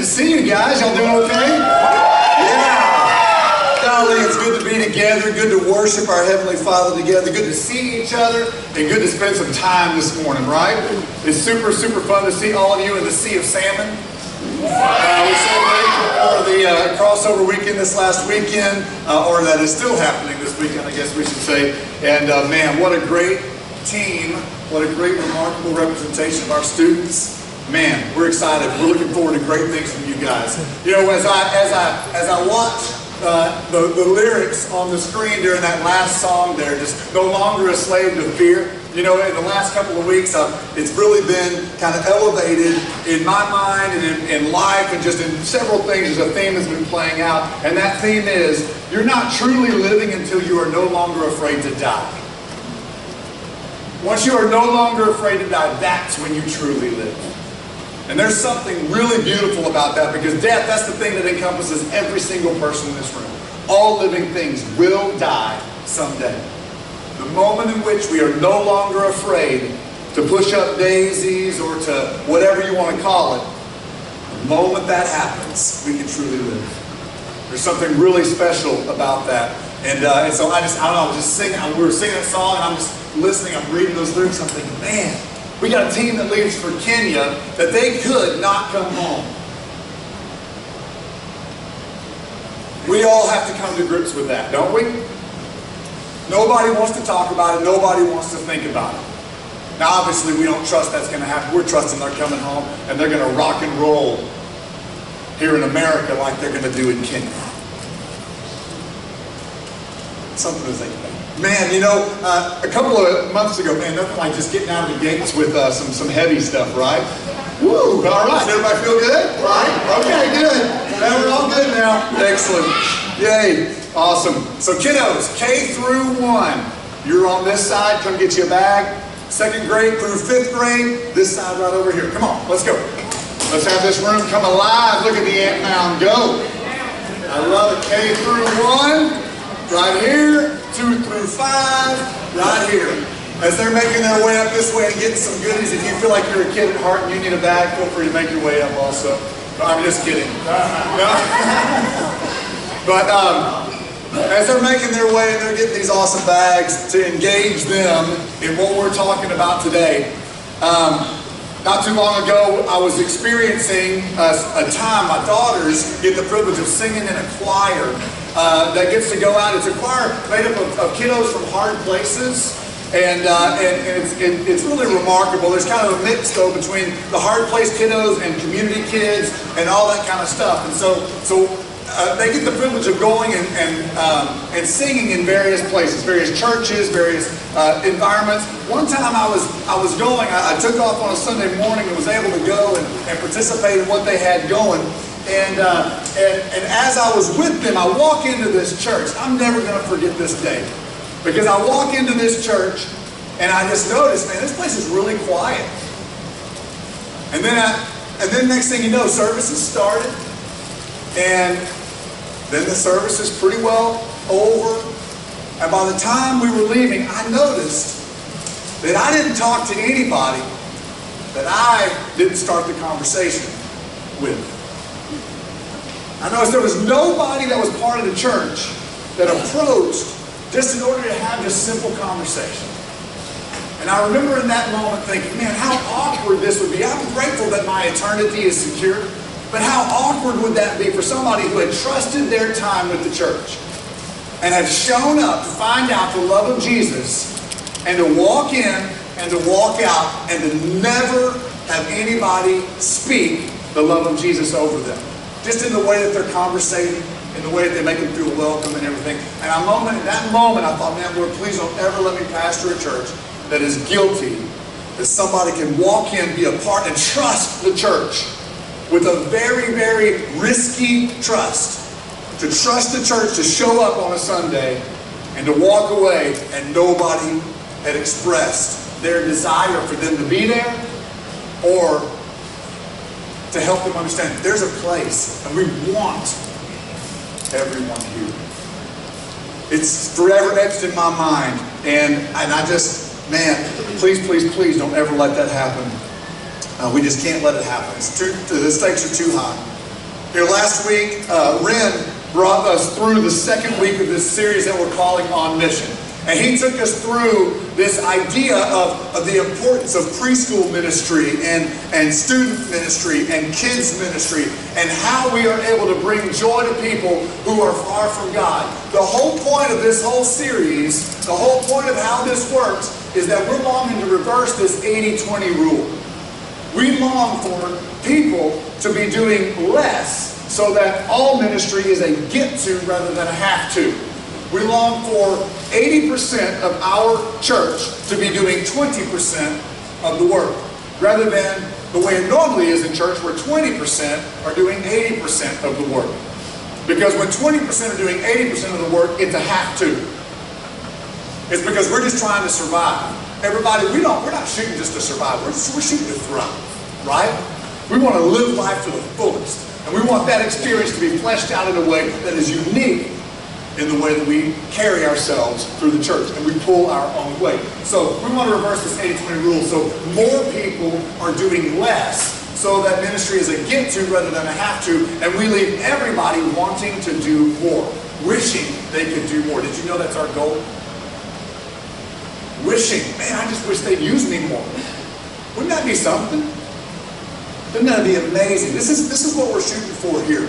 to see you guys. Y'all doing okay? Yeah. Golly, it's good to be together, good to worship our Heavenly Father together, good to see each other, and good to spend some time this morning, right? It's super, super fun to see all of you in the Sea of Salmon. We're so grateful for the crossover weekend this last weekend, or that is still happening this weekend, I guess we should say. And man, what a great team, what a great, remarkable representation of our students. Man, we're excited. We're looking forward to great things from you guys. You know, as I watch the lyrics on the screen during that last song there, just no longer a slave to fear. You know, in the last couple of weeks, it's really been kind of elevated in my mind and in life and just in several things. There's a theme that's been playing out, and that theme is, you're not truly living until you are no longer afraid to die. Once you are no longer afraid to die, that's when you truly live. And there's something really beautiful about that, because death, that's the thing that encompasses every single person in this room. All living things will die someday. The moment in which we are no longer afraid to push up daisies or to whatever you want to call it, the moment that happens, we can truly live. There's something really special about that. And so I don't know, I was just singing, we were singing that song, and I'm just listening, I'm reading those lyrics, I'm thinking, man, we got a team that leaves for Kenya that they could not come home. We all have to come to grips with that, don't we? Nobody wants to talk about it. Nobody wants to think about it. Now, obviously, we don't trust that's going to happen. We're trusting they're coming home and they're going to rock and roll here in America like they're going to do in Kenya. Something to think about. Man, you know, a couple of months ago, man, nothing like just getting out of the gates with some heavy stuff, right? Woo! All right. Does everybody feel good? Right? Okay, good. Now we're all good now. Excellent. Yay. Awesome. So kiddos, K through 1, you're on this side. Come get you a bag. 2nd grade through 5th grade, this side right over here. Come on, let's go. Let's have this room come alive. Look at the ant mound go. I love it. K through 1, right here. 2 through 5, right here. As they're making their way up this way and getting some goodies, if you feel like you're a kid at heart and you need a bag, feel free to make your way up also. I'm just kidding. But as they're making their way and they're getting these awesome bags to engage them in what we're talking about today, not too long ago I was experiencing a time, my daughters get the privilege of singing in a choir that gets to go out. It's a choir made up of kiddos from hard places. And it's really remarkable. There's kind of a mix, though, between the hard place kiddos and community kids and all that kind of stuff. And so they get the privilege of going and singing in various places, various churches, various environments. One time I was going, I took off on a Sunday morning and was able to go and participate in what they had going. And as I was with them, I walk into this church. I'm never going to forget this day. Because I walk into this church and I just noticed, man, this place is really quiet. And then next thing you know, services started. And then the service is pretty well over. And by the time we were leaving, I noticed that I didn't talk to anybody that I didn't start the conversation with. I noticed there was nobody that was part of the church that approached just in order to have this simple conversation. And I remember in that moment thinking, man, how awkward this would be. I'm grateful that my eternity is secure, but how awkward would that be for somebody who had trusted their time with the church and had shown up to find out the love of Jesus and to walk in and to walk out and to never have anybody speak the love of Jesus over them. Just in the way that they're conversating, in the way that they make them feel welcome and everything. And in that moment, I thought, man, Lord, please don't ever let me pastor a church that is guilty, that somebody can walk in, be a part, and trust the church with a very, very risky trust. To trust the church to show up on a Sunday and to walk away and nobody had expressed their desire for them to be there or to help them understand there's a place and we want everyone here. It's forever etched in my mind, and I just, man, please, please, please don't ever let that happen. We just can't let it happen. The stakes are too high. Here last week, Ren brought us through the second week of this series that we're calling On Mission. And he took us through this idea of the importance of preschool ministry and student ministry and kids ministry and how we are able to bring joy to people who are far from God. The whole point of this whole series, the whole point of how this works, is that we're longing to reverse this 80-20 rule. We long for people to be doing less so that all ministry is a get to rather than a have to. We long for 80% of our church to be doing 20% of the work, rather than the way it normally is in church where 20% are doing 80% of the work. Because when 20% are doing 80% of the work, it's a have to. It's because we're just trying to survive. Everybody, we're not shooting just to survive, we're shooting to thrive, right? We want to live life to the fullest. And we want that experience to be fleshed out in a way that is unique in the way that we carry ourselves through the church and we pull our own weight. So we want to reverse this 80-20 rule so more people are doing less so that ministry is a get to rather than a have to, and we leave everybody wanting to do more, wishing they could do more. Did you know that's our goal? Wishing, man, I just wish they'd use me more. Wouldn't that be something? Wouldn't that be amazing? This is what we're shooting for here.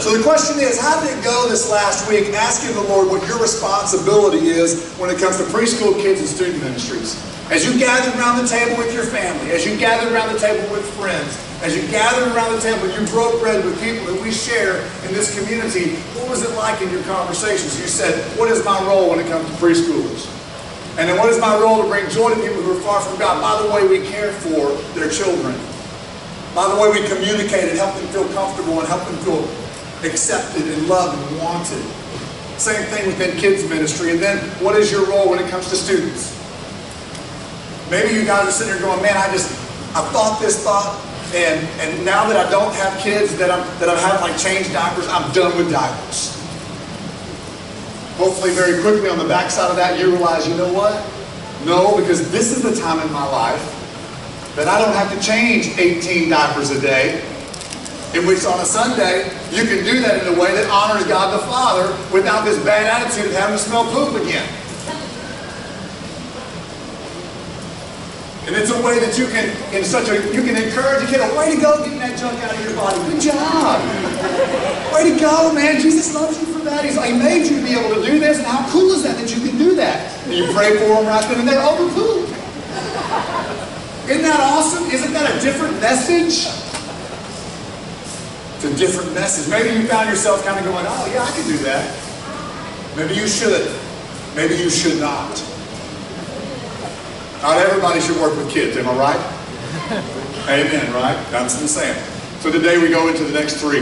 So the question is, how did it go this last week asking the Lord what your responsibility is when it comes to preschool kids and student ministries? As you gathered around the table with your family, as you gathered around the table with friends, as you gathered around the table, you broke bread with people that we share in this community, what was it like in your conversations? You said, what is my role when it comes to preschoolers? And then what is my role to bring joy to people who are far from God? By the way, we care for their children. By the way, we communicate and help them feel comfortable and help them feel accepted and loved and wanted. Same thing within kids ministry. And then what is your role when it comes to students? Maybe you guys are sitting there going, man, I thought this thought, and now that I don't have kids, that I'm having like change diapers, I'm done with diapers. Hopefully very quickly on the backside of that you realize, you know what? No, because this is the time in my life that I don't have to change 18 diapers a day, in which on a Sunday, you can do that in a way that honors God the Father without this bad attitude of having to smell poop again. And it's a way that you can encourage a kid, way to go getting that junk out of your body. Good job. Way to go, man. Jesus loves you for that. He made you to be able to do this, and how cool is that you can do that? And you pray for them right then and there, over poop. Isn't that awesome? Isn't that a different message? It's a different message. Maybe you found yourself kind of going, oh yeah, I can do that. Maybe you should. Maybe you should not. Not everybody should work with kids, am I right? Amen, right? That's what I'm saying. So today we go into the next three.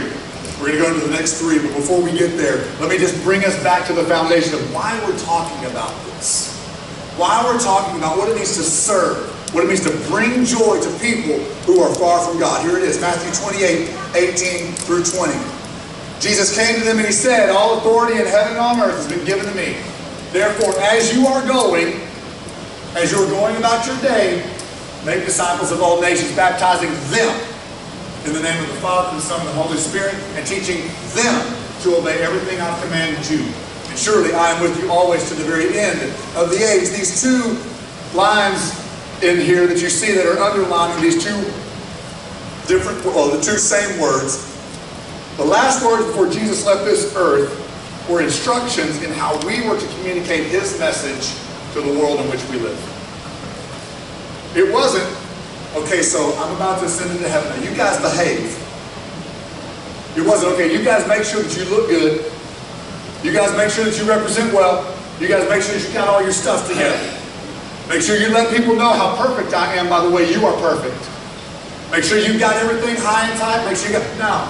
We're going to go into the next three, but before we get there, let me just bring us back to the foundation of why we're talking about this. Why we're talking about what it means to serve. What it means to bring joy to people who are far from God. Here it is, Matthew 28:18 through 20. Jesus came to them and he said, all authority in heaven and on earth has been given to me. Therefore, as you are going about your day, make disciples of all nations, baptizing them in the name of the Father, the Son, and the Holy Spirit, and teaching them to obey everything I've commanded you. And surely I am with you always to the very end of the age. These two lines in here that you see that are underlining these two different, well, the two same words. The last words before Jesus left this earth were instructions in how we were to communicate his message to the world in which we live. It wasn't, okay, so I'm about to ascend into heaven. Now you guys behave. It wasn't, okay, you guys make sure that you look good. You guys make sure that you represent well. You guys make sure that you got all your stuff together. Make sure you let people know how perfect I am by the way you are perfect. Make sure you've got everything high and tight. Make sure you got, now,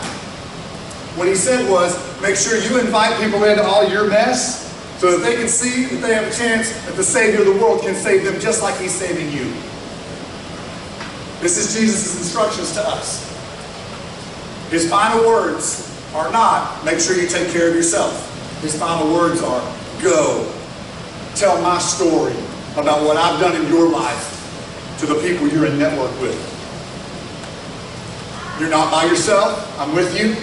what he said was, make sure you invite people into all your mess so that they can see that they have a chance that the Savior of the world can save them just like he's saving you. This is Jesus' instructions to us. His final words are not, make sure you take care of yourself. His final words are, go, tell my story about what I've done in your life to the people you're in network with. You're not by yourself. I'm with you.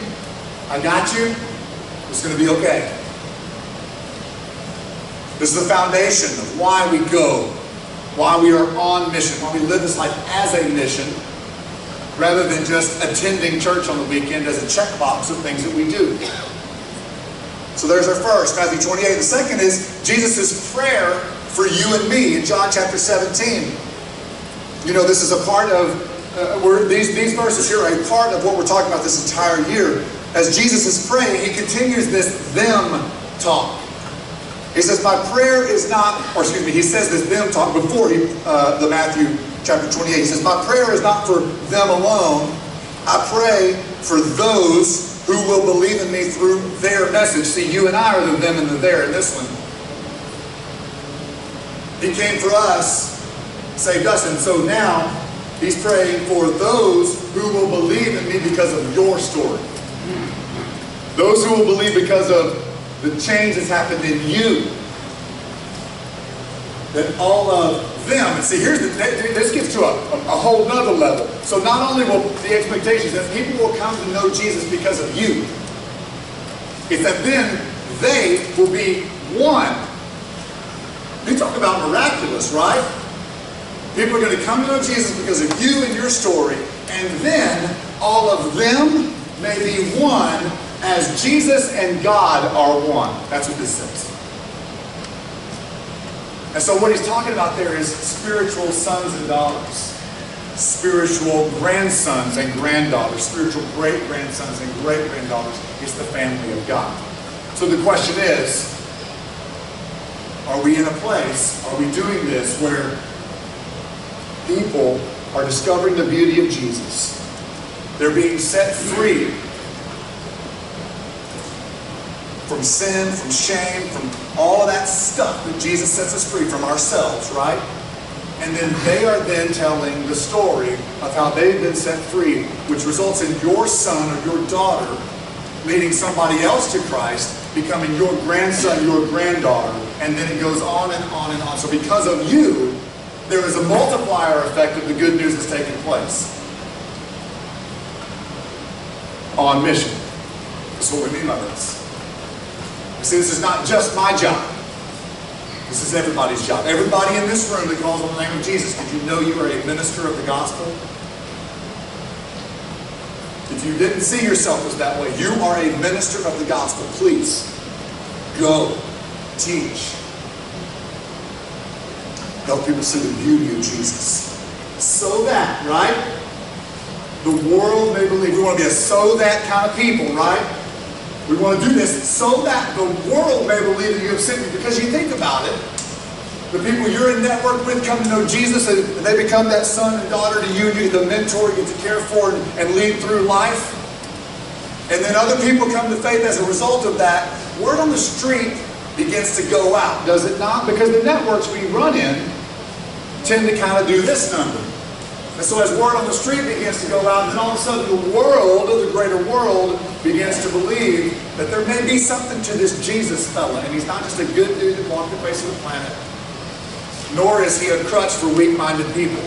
I got you. It's going to be okay. This is the foundation of why we go, why we are on mission, why we live this life as a mission, rather than just attending church on the weekend as a checkbox of things that we do. So there's our first, Matthew 28. The second is Jesus' prayer for you and me in John chapter 17. You know, this is a part of, these verses here are a part of what we're talking about this entire year. As Jesus is praying, he continues this them talk. He says, my prayer is not, or excuse me, he says this them talk before the Matthew chapter 28. He says, my prayer is not for them alone. I pray for those who will believe in me through their message. See, you and I are the them and the there in this one. He came for us, saved us, and so now he's praying for those who will believe in me because of your story. Those who will believe because of the change that's happened in you. That all of them, and see, this gets to a whole nother level. So not only will the expectations that people will come to know Jesus because of you, it's that then they will be one. You talk about miraculous, right? People are going to come to know Jesus because of you and your story, and then all of them may be one as Jesus and God are one. That's what this says. And so what he's talking about there is spiritual sons and daughters, spiritual grandsons and granddaughters, spiritual great-grandsons and great-granddaughters. It's the family of God. So the question is, are we in a place, are we doing this where people are discovering the beauty of Jesus? They're being set free from sin, from shame, from all of that stuff that Jesus sets us free from ourselves, right? And then they are then telling the story of how they've been set free, which results in your son or your daughter leading somebody else to Christ, becoming your grandson, your granddaughter, and then it goes on and on and on. So because of you, there is a multiplier effect of the good news that's taking place. On mission. That's what we mean by this. See, this is not just my job. This is everybody's job. Everybody in this room that calls on the name of Jesus, did you know you are a minister of the gospel? If you didn't see yourself as that way, you are a minister of the gospel. Please, go, teach. Help people see the beauty of Jesus. So that, right, the world may believe. We want to be a so that kind of people, right? We want to do this so that the world may believe that you have sent me. Because you think about it, the people you're in network with come to know Jesus and they become that son and daughter to you, the mentor you get to care for and lead through life. And then other people come to faith as a result of that. Word on the street begins to go out, does it not? Because the networks we run in tend to kind of do this number. And so as word on the street begins to go out, then all of a sudden the world, the greater world, begins to believe that there may be something to this Jesus fella. And he's not just a good dude that walked the face of the planet, nor is he a crutch for weak-minded people.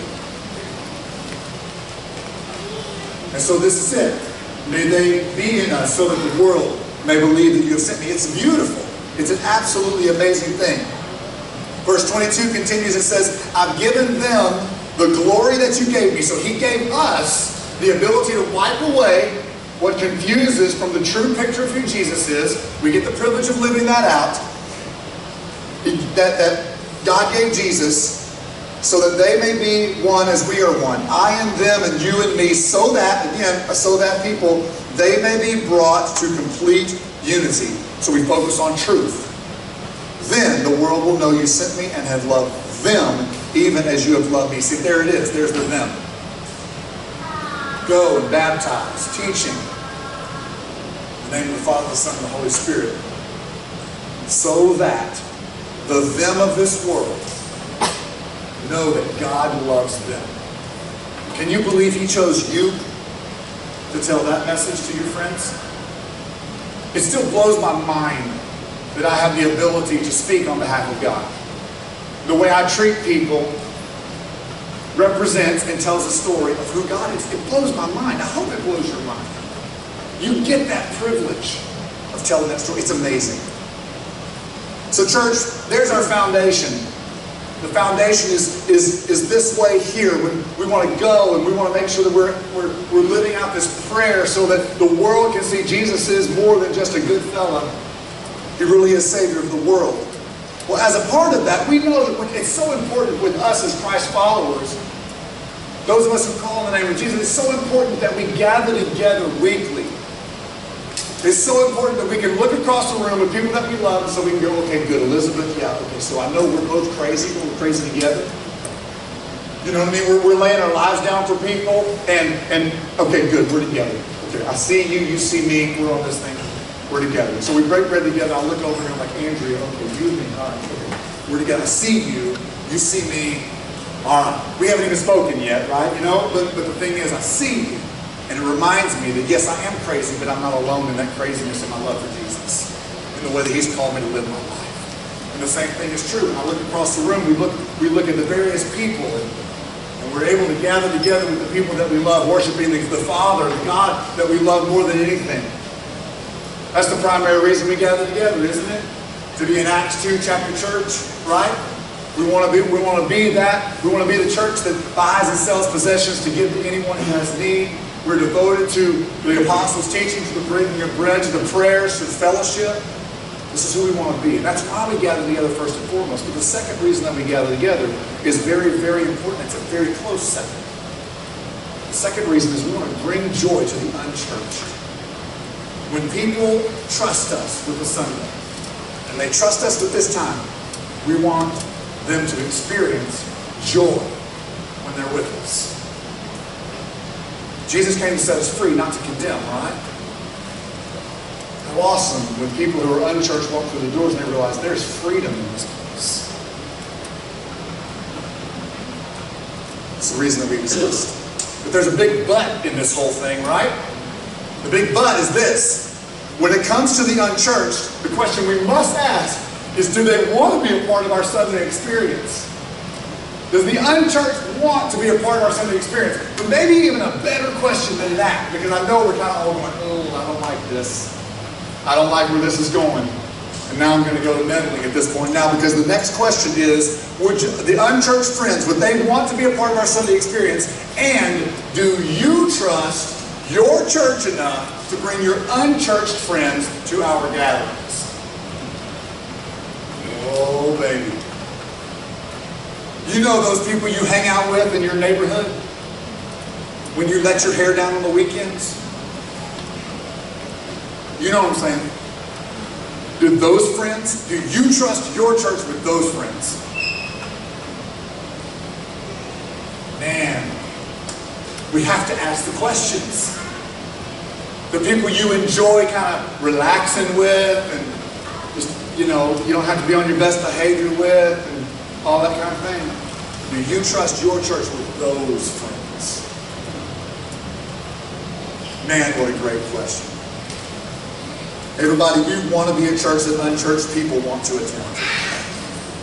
And so this is it. May they be in us so that the world may believe that you have sent me. It's beautiful. It's an absolutely amazing thing. Verse 22 continues, it says, I've given them the glory that you gave me. So he gave us the ability to wipe away what confuses from the true picture of who Jesus is. We get the privilege of living that out. That God gave Jesus so that they may be one as we are one. I and them and you and me, so that, again, so that people, they may be brought to complete unity. So we focus on truth. Then the world will know you sent me and have loved them even as you have loved me. See, there it is. There's the them. Go and baptize, teaching in the name of the Father, the Son, and the Holy Spirit, so that the them of this world know that God loves them. Can you believe he chose you to tell that message to your friends? It still blows my mind that I have the ability to speak on behalf of God. The way I treat people represents and tells a story of who God is. It blows my mind. I hope it blows your mind. you get that privilege of telling that story. It's amazing. So church, there's our foundation. The foundation is this way here. When we want to go and we want to make sure that we're living out this prayer so that the world can see Jesus is more than just a good fella. He really is Savior of the world. Well, as a part of that, we know that it's so important with us as Christ followers, those of us who call on the name of Jesus, it's so important that we gather together weekly. It's so important that we can look across the room with people that we love, and so we can go, okay, good, Elizabeth, yeah, okay, so I know we're both crazy, but we're crazy together. You know what I mean? We're laying our lives down for people, and okay, good, we're together. Okay, I see you, you see me, we're on this thing, we're together. So we break bread together, I look over here, I'm like, Andrea, okay, you and me, all right, okay, we're together. I see you, you see me, all right. We haven't even spoken yet, right? You know, but the thing is, I see you. And it reminds me that, yes, I am crazy, but I'm not alone in that craziness in my love for Jesus, in the way that He's called me to live my life. And the same thing is true. When I look across the room, we look at the various people, and we're able to gather together with the people that we love, worshiping the Father, the God that we love more than anything. That's the primary reason we gather together, isn't it? To be an Acts 2 chapter church, right? We want to be that. We want to be the church that buys and sells possessions to give to anyone who has need. We're devoted to the apostles' teaching, to the breaking of bread, to the prayers, to the fellowship. This is who we want to be. And that's why we gather together first and foremost. But the second reason that we gather together is very, very important. It's a very close second. The second reason is we want to bring joy to the unchurched. When people trust us with the Sunday, and they trust us with this time, we want them to experience joy when they're with us. Jesus came to set us free, not to condemn, right? How awesome when people who are unchurched walk through the doors and they realize there's freedom in this place. That's the reason that we exist. But there's a big but in this whole thing, right? The big but is this. When it comes to the unchurched, the question we must ask is, do they want to be a part of our Sunday experience? Does the unchurched want to be a part of our Sunday experience? But maybe even a better question than that, because I know we're kind of all going, oh, I don't like this. I don't like where this is going. And now I'm going to go to meddling at this point now, because the next question is, the unchurched friends, would they want to be a part of our Sunday experience? And do you trust your church enough to bring your unchurched friends to our gatherings? Oh, baby. You know those people you hang out with in your neighborhood when you let your hair down on the weekends? You know what I'm saying? Do those friends, do you trust your church with those friends? Man, we have to ask the questions. The people you enjoy kind of relaxing with and just, you know, you don't have to be on your best behavior with and all that kind of thing. Do you trust your church with those friends? Man, what a great question. Everybody, we want to be a church that unchurched people want to attend.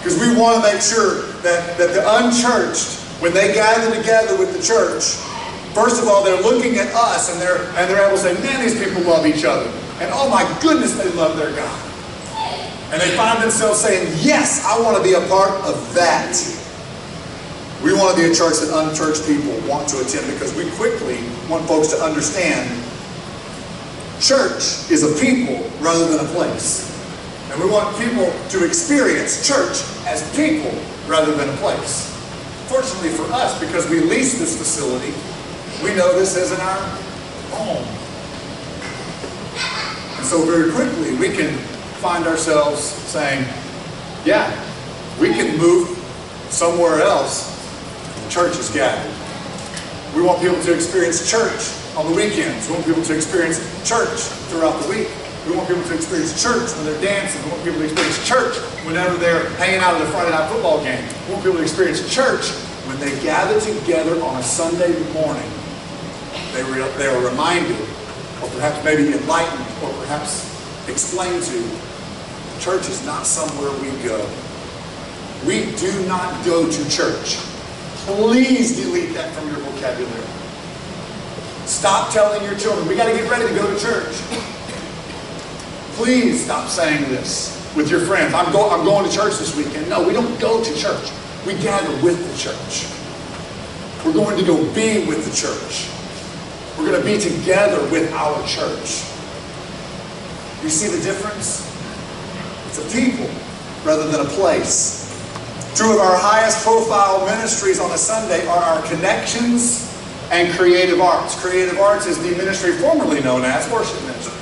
Because we want to make sure that the unchurched, when they gather together with the church, first of all, they're looking at us and they're able to say, man, these people love each other. And oh my goodness, they love their God. And they find themselves saying, yes, I want to be a part of that. We want to be a church that unchurched people want to attend, because we quickly want folks to understand church is a people rather than a place. And we want people to experience church as people rather than a place. Fortunately for us, because we lease this facility, we know this isn't our home. And so very quickly we can find ourselves saying, yeah, we can move somewhere else. The church is gathered. We want people to experience church on the weekends. We want people to experience church throughout the week. We want people to experience church when they're dancing. We want people to experience church whenever they're hanging out at a Friday night football game. We want people to experience church when they gather together on a Sunday morning. They are reminded, or perhaps maybe enlightened, or perhaps explained to, church is not somewhere we go. We do not go to church. Please delete that from your vocabulary. Stop telling your children, we got to get ready to go to church. Please stop saying this with your friends. I'm going to church this weekend. No, we don't go to church. We gather with the church. We're going to go be with the church. We're going to be together with our church. You see the difference? It's a people rather than a place. Two of our highest profile ministries on a Sunday are our connections and creative arts. Creative arts is the ministry formerly known as worship ministry.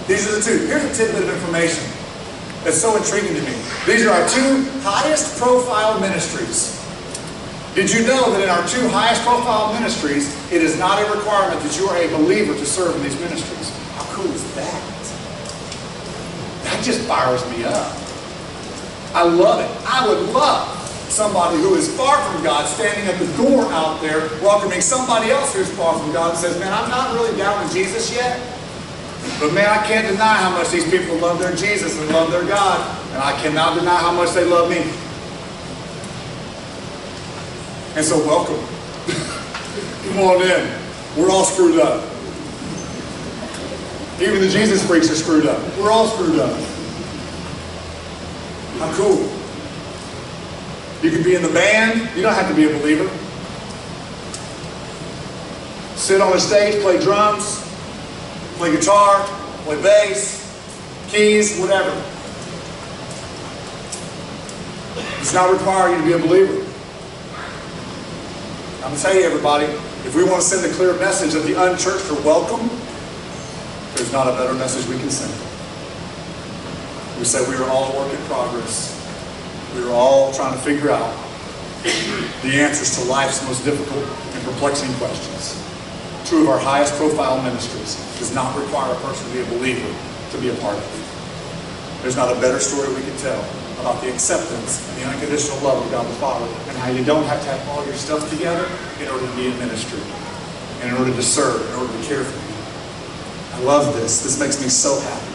These are the two. Here's a tidbit of information that's so intriguing to me. These are our two highest profile ministries. Did you know that in our two highest profile ministries, it is not a requirement that you are a believer to serve in these ministries? How cool is that? That just fires me up. I love it. I would love somebody who is far from God standing at the door out there welcoming somebody else who's far from God and says, man, I'm not really down with Jesus yet, but man, I can't deny how much these people love their Jesus and love their God, and I cannot deny how much they love me. And so welcome. Come on in. We're all screwed up. Even the Jesus freaks are screwed up. We're all screwed up. How cool. You can be in the band. You don't have to be a believer. Sit on a stage, play drums, play guitar, play bass, keys, whatever. It's not required you to be a believer. I'm going to tell you, everybody, if we want to send a clear message that the unchurched are welcome, there's not a better message we can send. We say we are all a work in progress. We are all trying to figure out the answers to life's most difficult and perplexing questions. Two of our highest profile ministries does not require a person to be a believer to be a part of it. There's not a better story we can tell about the acceptance and the unconditional love of God the Father, and how you don't have to have all your stuff together in order to be in ministry, and in order to serve, in order to care for people. I love this. This makes me so happy.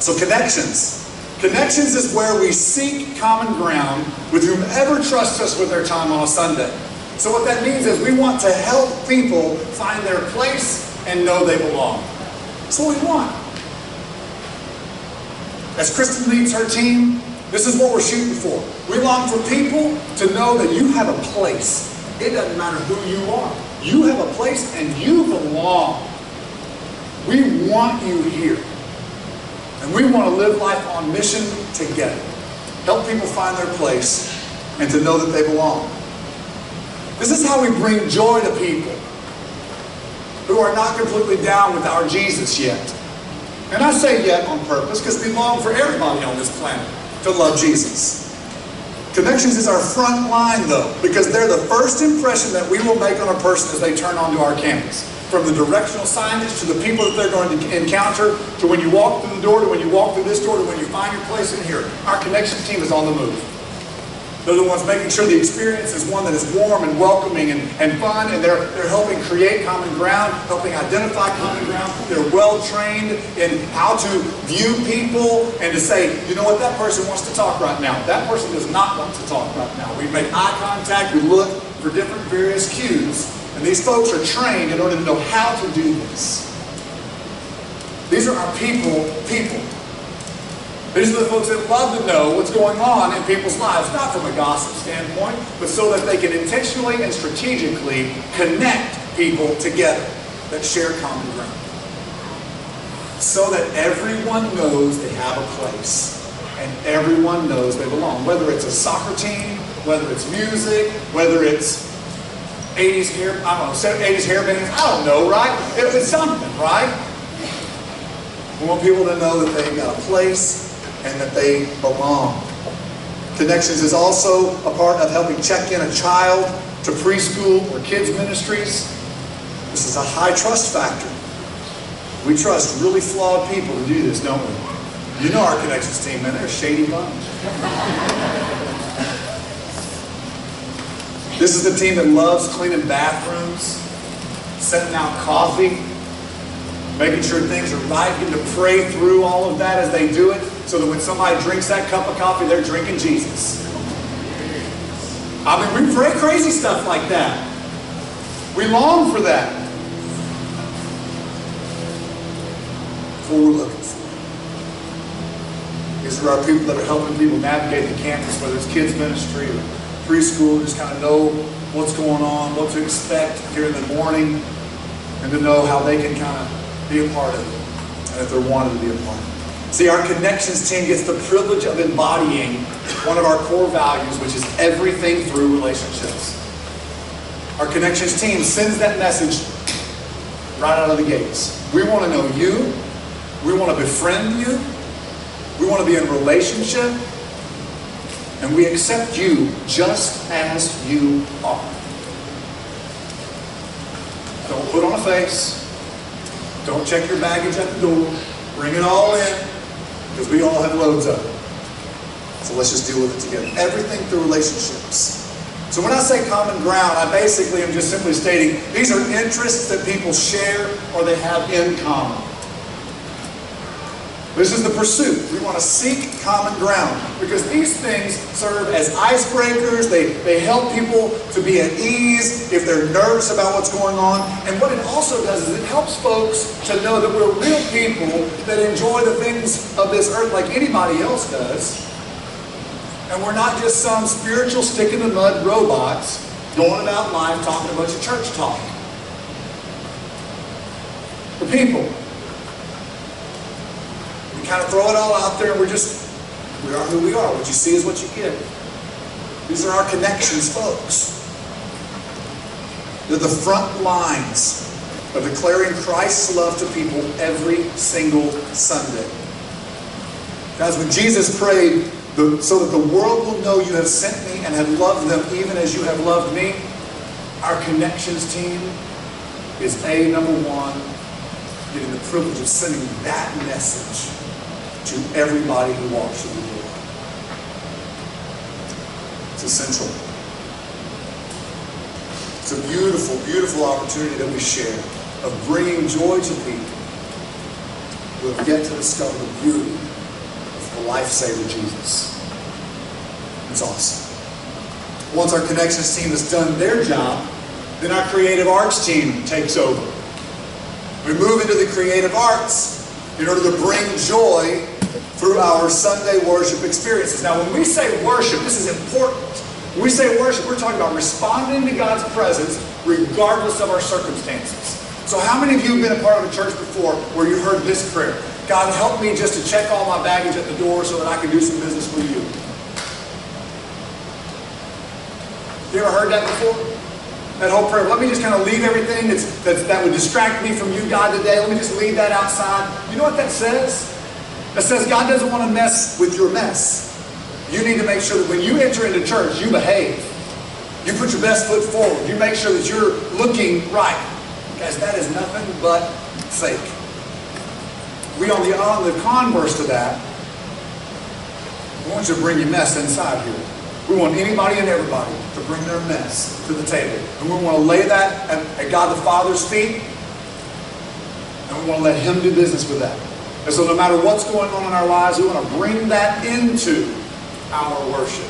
So connections. Connections is where we seek common ground with whomever trusts us with their time on a Sunday. So what that means is we want to help people find their place and know they belong. That's what we want. As Kristen leads her team, this is what we're shooting for. We long for people to know that you have a place. It doesn't matter who you are. You have a place and you belong. We want you here. And we want to live life on mission together. Help people find their place and to know that they belong. This is how we bring joy to people who are not completely down with our Jesus yet. And I say yet on purpose because we long for everybody on this planet to love Jesus. Connections is our front line though, because they're the first impression that we will make on a person as they turn onto our campus. From the directional signage to the people that they're going to encounter, to when you walk through the door, to when you walk through this door, to when you find your place in here. Our connections team is on the move. They're the ones making sure the experience is one that is warm and welcoming and fun, and they're helping create common ground, helping identify common ground. They're well trained in how to view people and to say, you know what, that person wants to talk right now. That person does not want to talk right now. We make eye contact, we look for different various cues, and these folks are trained in order to know how to do this. These are our people. These are the folks that love to know what's going on in people's lives, not from a gossip standpoint, but so that they can intentionally and strategically connect people together that share common ground. So that everyone knows they have a place and everyone knows they belong. Whether it's a soccer team, whether it's music, whether it's 80s hair, I don't know, 80s hair bands, I don't know, right? It's something, right? We want people to know that they've got a place and that they belong. Connections is also a part of helping check in a child to preschool or kids ministries. This is a high trust factor. We trust really flawed people to do this, don't we? You know our connections team, man, they're a shady bunch. This is the team that loves cleaning bathrooms, setting out coffee, making sure things are right, getting to pray through all of that as they do it, so that when somebody drinks that cup of coffee, they're drinking Jesus. I mean, we pray crazy stuff like that. We long for that. That's what we're looking for. These are our people that are helping people navigate the campus, whether it's kids ministry or preschool, just kind of know what's going on, what to expect here in the morning, and to know how they can kind of be a part of it, and if they're wanted to be a part of it. See, our connections team gets the privilege of embodying one of our core values, which is everything through relationships. Our connections team sends that message right out of the gates. We want to know you. We want to befriend you. We want to be in relationship. And we accept you just as you are. Don't put on a face. Don't check your baggage at the door. Bring it all in, because we all have loads of it. So let's just deal with it together. Everything through relationships. So when I say common ground, I basically am just simply stating these are interests that people share or they have in common. This is the pursuit. We want to seek common ground because these things serve as icebreakers. They help people to be at ease if they're nervous about what's going on. And what it also does is it helps folks to know that we're real people that enjoy the things of this earth like anybody else does. And we're not just some spiritual stick-in-the-mud robots going about life talking a bunch of church talk. The people. Kind of throw it all out there and we are who we are. What you see is what you get. These are our connections, folks. They're the front lines of declaring Christ's love to people every single Sunday. Guys, when Jesus prayed, so that the world will know you have sent me and have loved them even as you have loved me, our connections team is number one, getting the privilege of sending that message to everybody who walks through the door. It's essential. It's a beautiful, beautiful opportunity that we share of bringing joy to people who have yet to discover the beauty of the lifesaver Jesus. It's awesome. Once our connections team has done their job, then our creative arts team takes over. We move into the creative arts in order to bring joy through our Sunday worship experiences. Now, when we say worship, this is important. When we say worship, we're talking about responding to God's presence regardless of our circumstances. So how many of you have been a part of a church before where you heard this prayer? God, help me just to check all my baggage at the door so that I can do some business with you. You ever heard that before? That whole prayer, let me just kind of leave everything that would distract me from you, God, today. Let me just leave that outside. You know what that says? That says God doesn't want to mess with your mess. You need to make sure that when you enter into church, you behave. You put your best foot forward. You make sure that you're looking right. Guys, that is nothing but fake. We on the converse to that, we want you to bring your mess inside here. We want anybody and everybody to bring their mess to the table. And we want to lay that at God the Father's feet. And we want to let Him do business with that. And so no matter what's going on in our lives, we want to bring that into our worship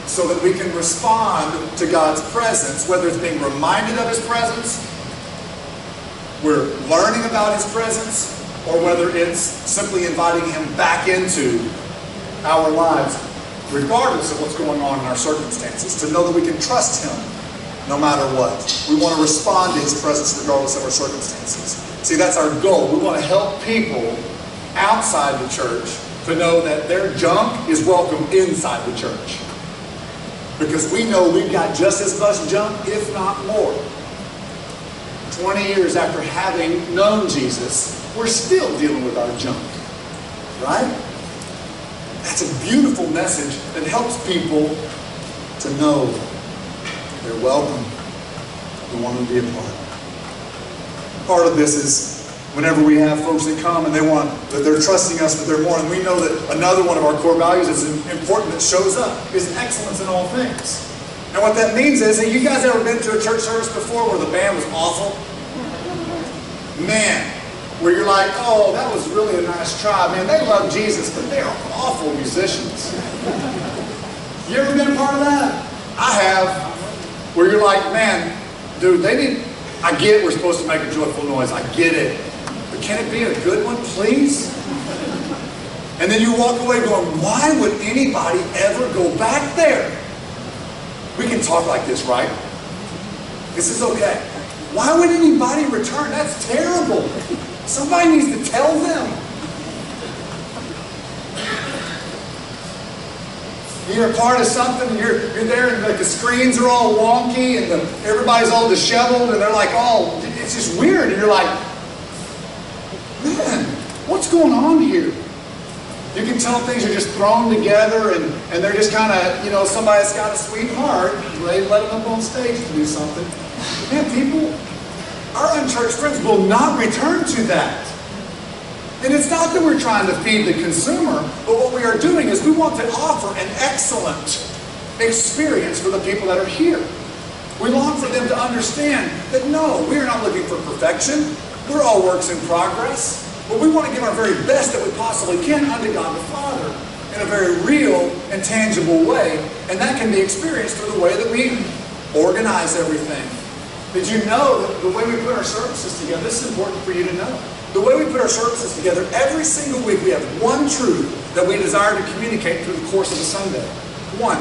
so that we can respond to God's presence, whether it's being reminded of His presence, we're learning about His presence, or whether it's simply inviting Him back into our lives, regardless of what's going on in our circumstances, to know that we can trust Him no matter what. We want to respond to His presence regardless of our circumstances. See, that's our goal. We want to help people outside the church to know that their junk is welcome inside the church. Because we know we've got just as much junk, if not more. 20 years after having known Jesus, we're still dealing with our junk. Right? That's a beautiful message that helps people to know they're welcome. We want them to be a part. Part of this is whenever we have folks that come and they're trusting us with their more, and we know that another one of our core values that's important that shows up is excellence in all things. And what that means is, have you guys ever been to a church service before where the band was awful? Man, where you're like, oh, that was really a nice try. Man, they love Jesus, but they're awful musicians. You ever been a part of that? I have. Where you're like, man, dude, I get we're supposed to make a joyful noise. I get it. But can it be a good one, please? And then you walk away going, why would anybody ever go back there? We can talk like this, right? This is okay. Why would anybody return? That's terrible. Somebody needs to tell them. You're a part of something, you're there, and like the screens are all wonky, and everybody's all disheveled, and they're like, oh, it's just weird. And you're like, man, what's going on here? You can tell things are just thrown together, and they're just kind of, you know, somebody that's got a sweetheart, they let them up on stage to do something. Man, people, our unchurched friends will not return to that. And it's not that we're trying to feed the consumer, but what we are doing is we want to offer an excellent experience for the people that are here. We long for them to understand that no, we are not looking for perfection. We're all works in progress. But we want to give our very best that we possibly can unto God the Father in a very real and tangible way. And that can be experienced through the way that we organize everything. Did you know that the way we put our services together, this is important for you to know. The way we put our services together, every single week we have one truth that we desire to communicate through the course of the Sunday. One.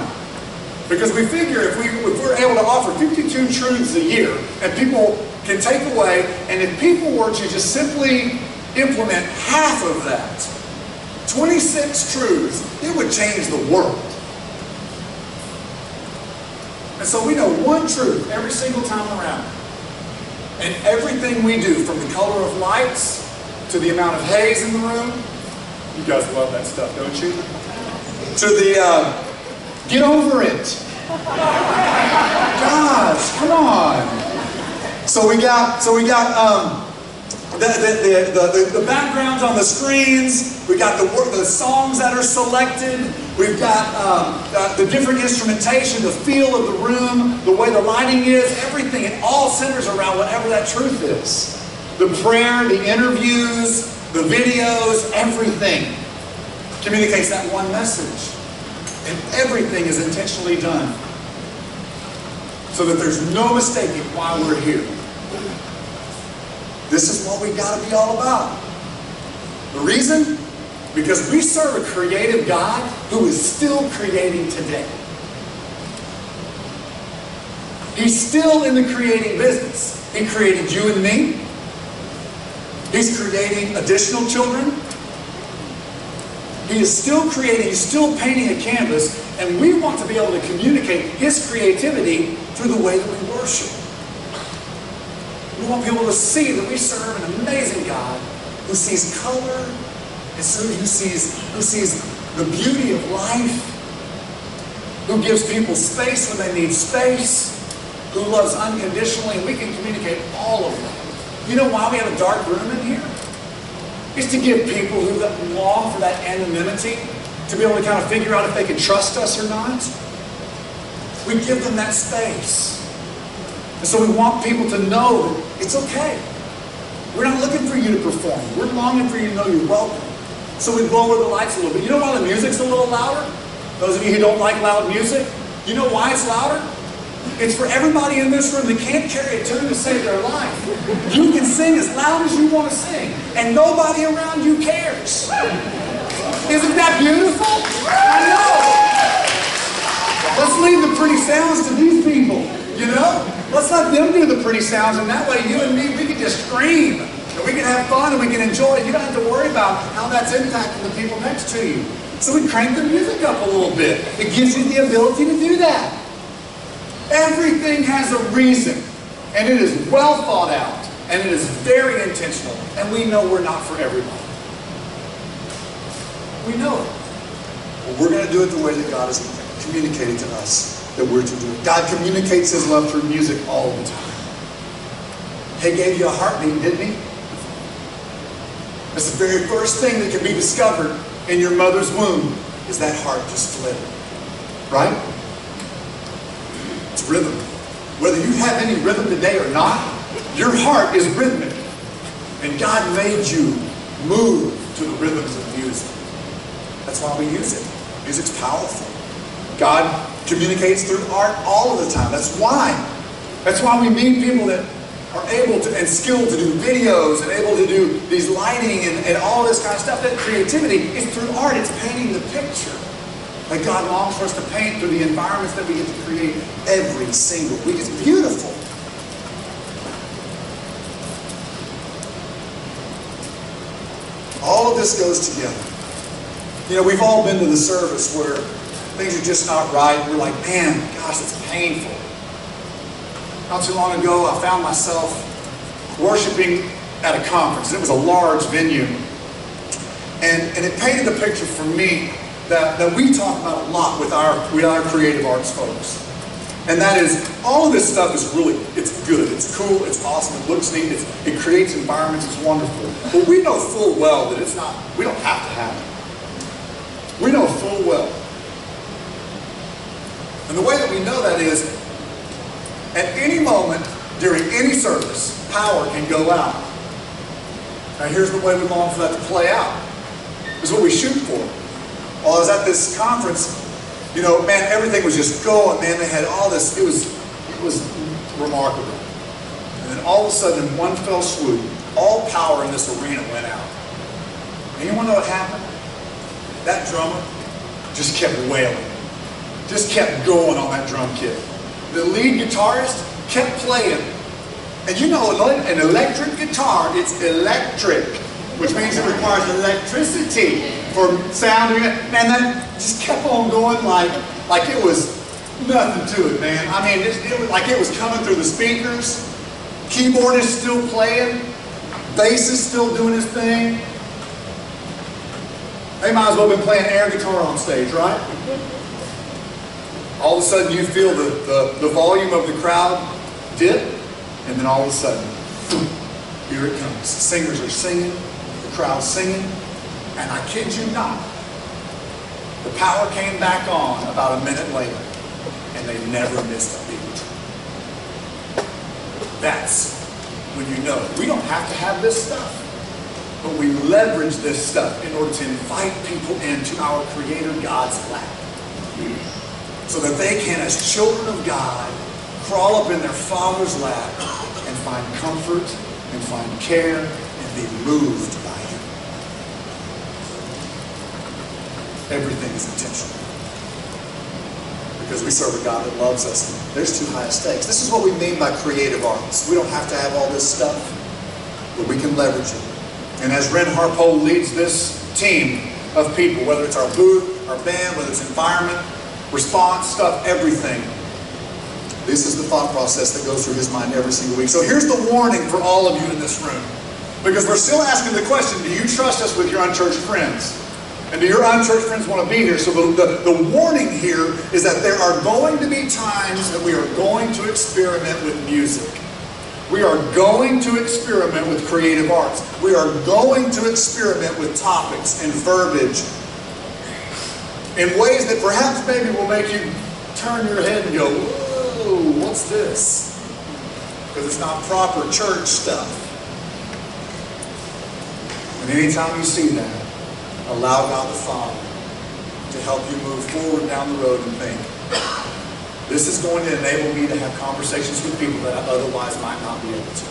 Because we figure if we're able to offer 52 truths a year, and people can take away, and if people were to just simply implement half of that, 26 truths, it would change the world. And so we know one truth every single time around. And everything we do, from the color of lights to the amount of haze in the room, you guys love that stuff, don't you? To the, get over it. Gosh, come on. So we got the backgrounds on the screens. We got the songs that are selected. We've got the different instrumentation, the feel of the room, the way the lighting is, everything. It all centers around whatever that truth is. The prayer, the interviews, the videos, everything communicates that one message. And everything is intentionally done so that there's no mistaking why we're here. This is what we've got to be all about. The reason? Because we serve a creative God who is still creating today. He's still in the creating business. He created you and me. He's creating additional children. He is still creating, he's still painting a canvas, and we want to be able to communicate his creativity through the way that we worship. We want people to see that we serve an amazing God who sees color, and who sees the beauty of life, who gives people space when they need space, who loves unconditionally, and we can communicate all of that. You know why we have a dark room in here? It's to give people who long for that anonymity, to be able to kind of figure out if they can trust us or not. We give them that space. And so we want people to know that it's okay. We're not looking for you to perform. We're longing for you to know you're welcome. So we lower the lights a little bit. You know why the music's a little louder? Those of you who don't like loud music, you know why it's louder? It's for everybody in this room that can't carry a tune to save their life. You can sing as loud as you want to sing, and nobody around you cares. Isn't that beautiful? I know. Let's leave the pretty sounds to these people, you know? Let's let them do the pretty sounds, and that way you and me, we can just scream, and we can have fun, and we can enjoy it. You don't have to worry about how that's impacting the people next to you. So we crank the music up a little bit. It gives you the ability to do that. Everything has a reason, and it is well thought out, and it is very intentional, and we know we're not for everybody. We know it. But we're going to do it the way that God has communicated to us that we're to do it. God communicates his love through music all the time. He gave you a heartbeat, didn't he? That's the very first thing that can be discovered in your mother's womb, is that heart just flitting. Right? It's rhythm. Whether you have any rhythm today or not, your heart is rhythmic. And God made you move to the rhythms of music. That's why we use it. Music's powerful. God communicates through art all of the time. That's why That's why we need people that are able to and skilled to do videos and able to do these lighting and all this kind of stuff. That creativity is through art. It's painting the picture that God longs for us to paint through the environments that we get to create every single week. It's beautiful. All of this goes together. You know, we've all been to the service where things are just not right. We're like, man, gosh, it's painful. Not too long ago, I found myself worshiping at a conference. It was a large venue. And it painted the picture for me that we talk about a lot with our creative arts folks. And that is, all of this stuff is really, it's good, it's cool, it's awesome, it looks neat, it creates environments, it's wonderful. But we know full well that it's not, we don't have to have it. We know full well. And the way that we know that is, at any moment during any service, power can go out. Now here's the way we long for that to play out. This is what we shoot for. While I was at this conference, you know, man, everything was just going, man. They had all this, it was remarkable. And then all of a sudden, in one fell swoop, all power in this arena went out. And you want to know what happened? That drummer just kept wailing. Just kept going on that drum kit. The lead guitarist kept playing. And you know, an electric guitar, it's electric, which means it requires electricity for sounding it. And that just kept on going like it was nothing to it, man. I mean, it was like it was coming through the speakers. Keyboard is still playing. Bass is still doing his thing. They might as well have been playing air guitar on stage, right? All of a sudden you feel the volume of the crowd dip, and then all of a sudden, boom, here it comes. The singers are singing, the crowd's singing, and I kid you not, the power came back on about a minute later, and they never missed a beat. That's when you know we don't have to have this stuff, but we leverage this stuff in order to invite people into our Creator God's lap, so that they can, as children of God, crawl up in their Father's lap and find comfort and find care and be moved by Him. Everything is intentional. Because we serve a God that loves us. There's too high stakes. This is what we mean by creative arts. We don't have to have all this stuff, but we can leverage it. And as Ren Harpo leads this team of people, whether it's our booth, our band, whether it's environment, response stuff, everything, this is the thought process that goes through his mind every single week. So here's the warning for all of you in this room. Because we're still asking the question, do you trust us with your unchurched friends? And do your unchurched friends want to be here? So the warning here is that there are going to be times that we are going to experiment with music. We are going to experiment with creative arts. We are going to experiment with topics and verbiage in ways that perhaps maybe will make you turn your head and go, whoa, what's this? Because it's not proper church stuff. And anytime you see that, allow God the Father to help you move forward down the road and think, this is going to enable me to have conversations with people that I otherwise might not be able to.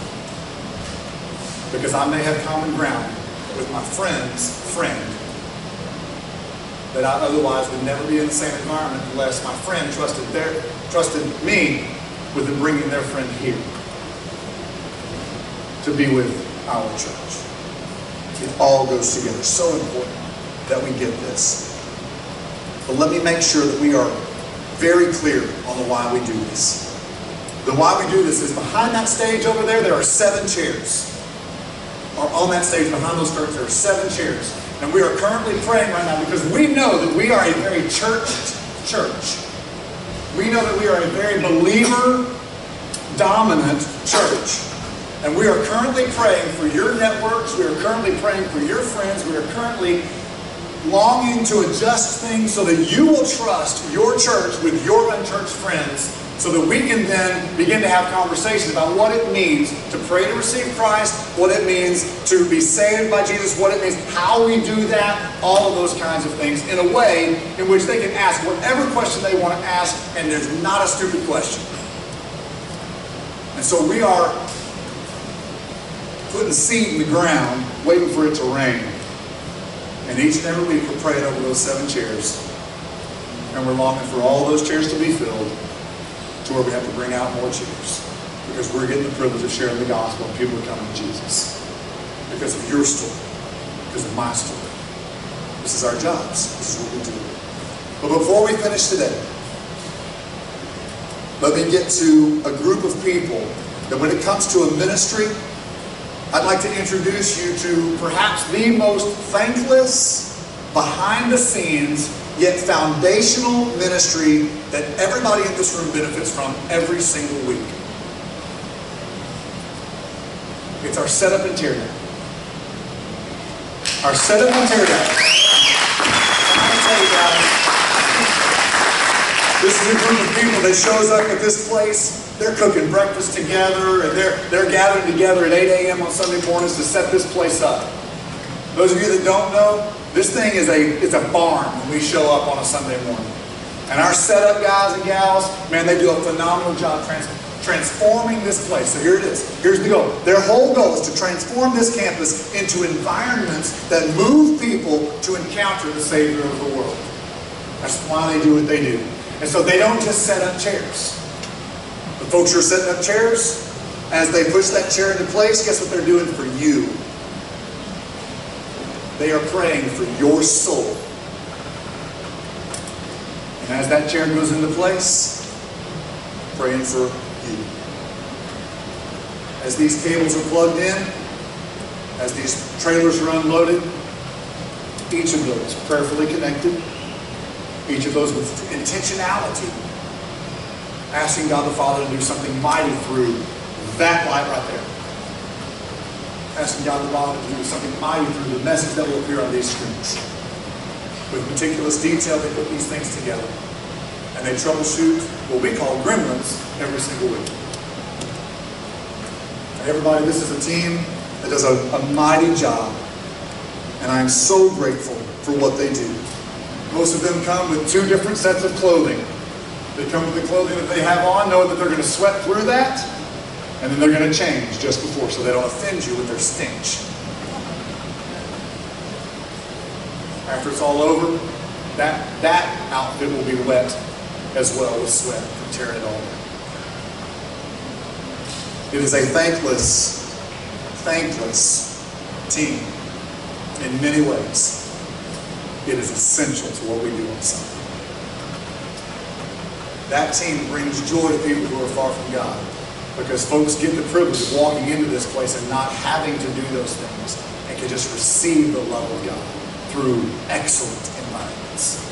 Because I may have common ground with my friend's friend that I otherwise would never be in the same environment unless my friend trusted me with them bringing their friend here to be with our church. It all goes together. So important that we get this. But let me make sure that we are very clear on the why we do this. The why we do this is behind that stage over there are 7 chairs. Or on that stage behind those curtains there are 7 chairs. And we are currently praying right now because we know that we are a very churched church. We know that we are a very believer-dominant church. And we are currently praying for your networks. We are currently praying for your friends. We are currently longing to adjust things so that you will trust your church with your unchurched friends, so that we can then begin to have conversations about what it means to pray to receive Christ, what it means to be saved by Jesus, what it means, how we do that, all of those kinds of things in a way in which they can ask whatever question they want to ask, and there's not a stupid question. And so we are putting seed in the ground, waiting for it to rain. And each and every week we're praying over those 7 chairs. And we're longing for all those chairs to be filled to where we have to bring out more chairs. Because we're getting the privilege of sharing the gospel and people are coming to Jesus. Because of your story. Because of my story. This is our jobs. This is what we do. But before we finish today, let me get to a group of people that when it comes to a ministry, I'd like to introduce you to perhaps the most thankless, behind the scenes, yet foundational ministry that everybody in this room benefits from every single week. It's our setup and tear down. Our setup and tear down. And I tell you guys, this is a group of people that shows up at this place. They're cooking breakfast together, and they're gathering together at 8 a.m. on Sunday mornings to set this place up. Those of you that don't know, this thing is a barn when we show up on a Sunday morning. And our setup guys and gals, man, they do a phenomenal job transforming this place. So here it is. Here's the goal. Their whole goal is to transform this campus into environments that move people to encounter the Savior of the world. That's why they do what they do. And so they don't just set up chairs. The folks who are setting up chairs, as they push that chair into place, guess what they're doing for you? They are praying for your soul. And as that chair goes into place, praying for you. As these cables are plugged in, as these trailers are unloaded, each of those prayerfully connected, each of those with intentionality, asking God the Father to do something mighty through that light right there. Asking God the Father to do something mighty through the message that will appear on these screens. With meticulous detail, they put these things together. And they troubleshoot what we call gremlins every single week. And everybody, this is a team that does a mighty job. And I am so grateful for what they do. Most of them come with 2 different sets of clothing. They come with the clothing that they have on, knowing that they're going to sweat through that, and then they're going to change just before so they don't offend you with their stench. After it's all over, that outfit will be wet as well with sweat from tearing it all down. It is a thankless team in many ways. It is essential to what we do on Sunday. That team brings joy to people who are far from God because folks get the privilege of walking into this place and not having to do those things and can just receive the love of God through excellent environments.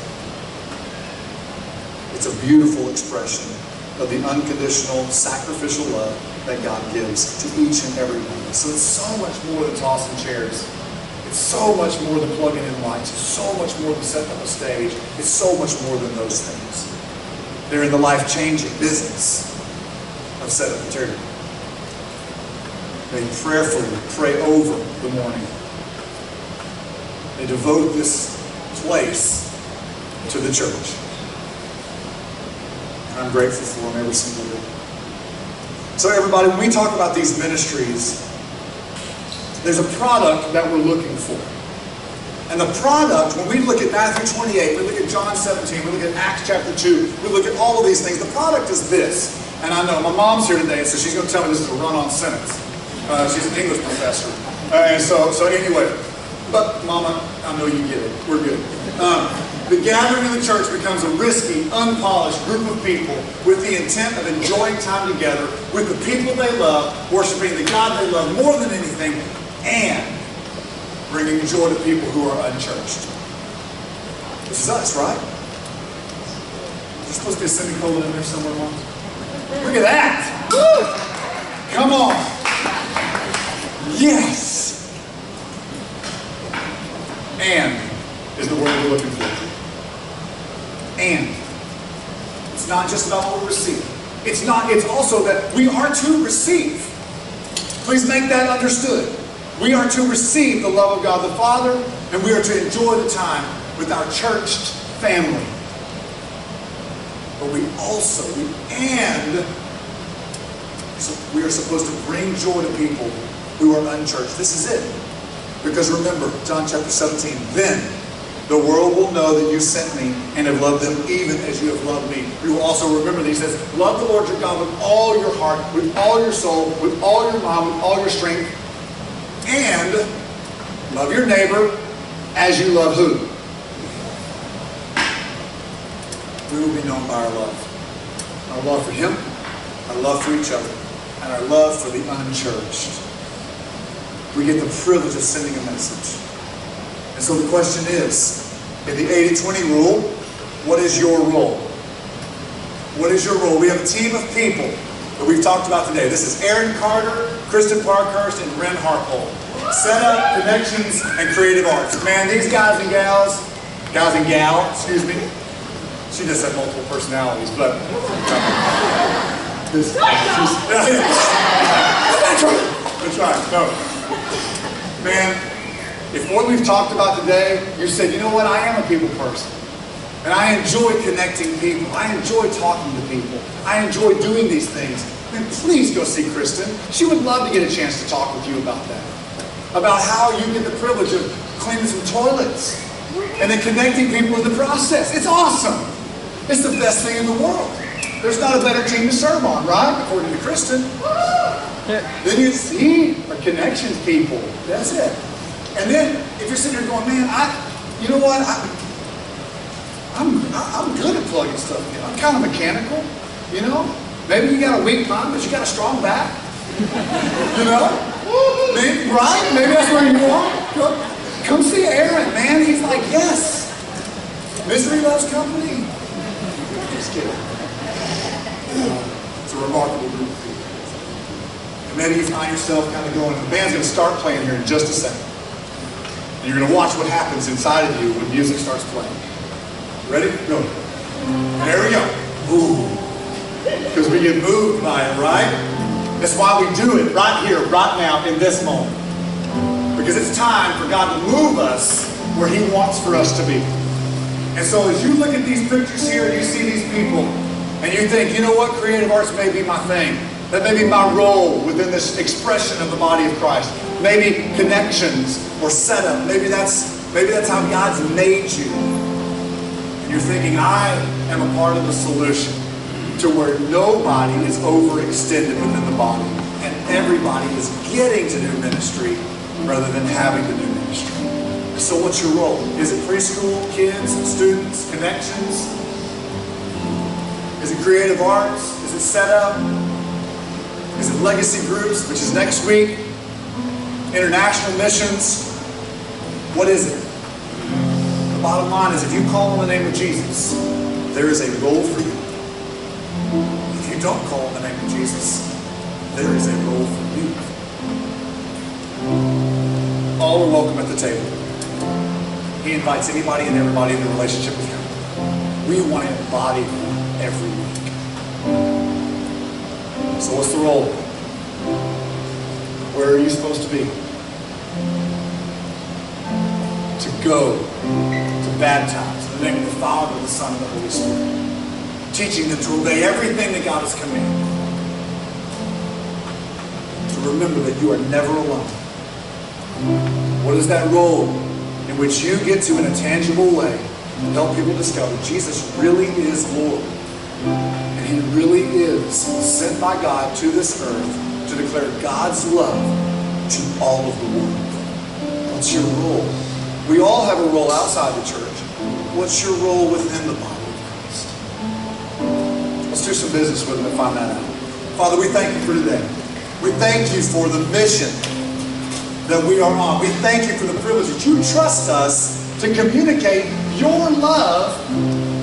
It's a beautiful expression of the unconditional, sacrificial love that God gives to each and every one of us. So it's so much more than tossing chairs. It's so much more than plugging in lights. It's so much more than setting up a stage. It's so much more than those things. They're in the life-changing business of setup and tear down. They prayerfully pray over the morning. They devote this place to the church. And I'm grateful for them every single day. So everybody, when we talk about these ministries, there's a product that we're looking for. And the product, when we look at Matthew 28, we look at John 17, we look at Acts chapter 2, we look at all of these things, the product is this. And I know my mom's here today, so she's going to tell me this is a run-on sentence. She's an English professor. And so anyway, but Mama, I know you get it. We're good. The gathering of the church becomes a risky, unpolished group of people with the intent of enjoying time together with the people they love, worshiping the God they love more than anything, and bringing joy to people who are unchurched. This is us, right? There's supposed to be a semicolon in there somewhere, Mom? Look at that! Woo! Come on! Yes! And is the word we're looking for. And. It's not just about what we receive. It's also that we are to receive. Please make that understood. We are to receive the love of God the Father, and we are to enjoy the time with our churched family. But we also, and So we are supposed to bring joy to people who are unchurched. This is it. Because remember, John chapter 17, then the world will know that you sent me and have loved them even as you have loved me. We will also remember that he says, love the Lord your God with all your heart, with all your soul, with all your mind, with all your strength, and love your neighbor as you love who? We will be known by our love. Our love for him, our love for each other, and our love for the unchurched. We get the privilege of sending a message. And so the question is, in the 80-20 rule, what is your role? What is your role? We have a team of people that we've talked about today. This is Aaron Carter, Kristen Parkhurst, and Ren Harpole. Setup, connections, and creative arts. Man, these guys and gal, excuse me. She just had multiple personalities, but that's right. No. Man, if what we've talked about today, you said, you know what, I am a people person. And I enjoy connecting people. I enjoy talking to people. I enjoy doing these things. Then please go see Kristen. She would love to get a chance to talk with you about that. About how you get the privilege of cleaning some toilets. And then connecting people in the process. It's awesome. It's the best thing in the world. There's not a better team to serve on, right? According to Kristen. Then you see our connections people. That's it. And then if you're sitting there going, man, you know what? I'm good at plugging stuff in. I'm kind of mechanical, you know? Maybe you got a weak mind, but you got a strong back. You know? Maybe, right? Maybe that's where you are. Come see Aaron, man. He's like, yes. Misery loves company. Just kidding. It's a remarkable group of people. And maybe you find yourself kind of going, the band's going to start playing here in just a second. And you're going to watch what happens inside of you when music starts playing. Ready? Go. There we go. Ooh. Because we get moved by it, right? That's why we do it right here, right now, in this moment. Because it's time for God to move us where he wants for us to be. And so as you look at these pictures here, and you see these people, and you think, you know what, creative arts may be my thing. That may be my role within this expression of the body of Christ. Maybe connections or setup. Maybe that's how God's made you. And you're thinking, I am a part of the solution to where nobody is overextended within the body. And everybody is getting to do ministry rather than having to do ministry. So what's your role? Is it preschool, kids, students, connections? Is it creative arts? Is it setup? Is it legacy groups, which is next week? International missions? What is it? The bottom line is if you call on the name of Jesus, there is a role for you. If you don't call on the name of Jesus, there is a role for you. All are welcome at the table. He invites anybody and everybody in the relationship with him. We want to embody him every week. So what's the role? Where are you supposed to be? To go to baptize in the name of the Father, the Son, and the Holy Spirit. Teaching them to obey everything that God has commanded. To remember that you are never alone. What is that role in which you get to, in a tangible way, help people discover Jesus really is Lord. And he really is sent by God to this earth to declare God's love to all of the world. What's your role? We all have a role outside the church. What's your role within the body of Christ? Let's do some business with him and find that out. Father, we thank you for today. We thank you for the mission that we are on. We thank you for the privilege that you trust us to communicate your love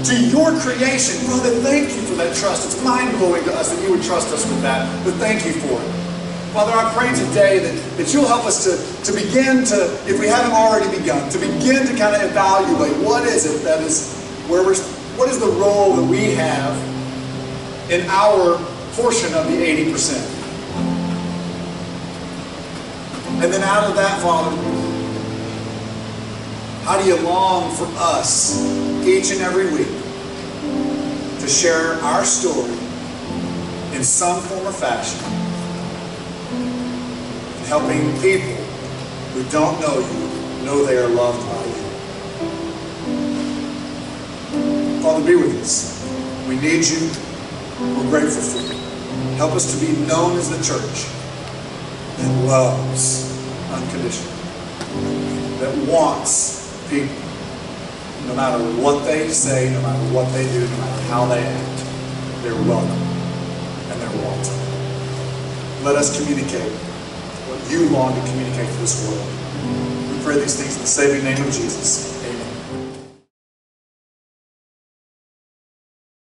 to your creation. Father, thank you for that trust. It's mind-blowing to us that you would trust us with that, but thank you for it. Father, I pray today that you'll help us to begin to, if we haven't already begun, to begin to kind of evaluate what is it that is, what is the role that we have in our portion of the 80%. And then out of that, Father, how do you long for us each and every week to share our story in some form or fashion helping people who don't know you know they are loved by you. Father, be with us. We need you. We're grateful for you. Help us to be known as the church that loves unconditionally, that wants people, no matter what they say, no matter what they do, no matter how they act, they're welcome and they're wanted. Let us communicate what you long to communicate to this world. We pray these things in the saving name of Jesus.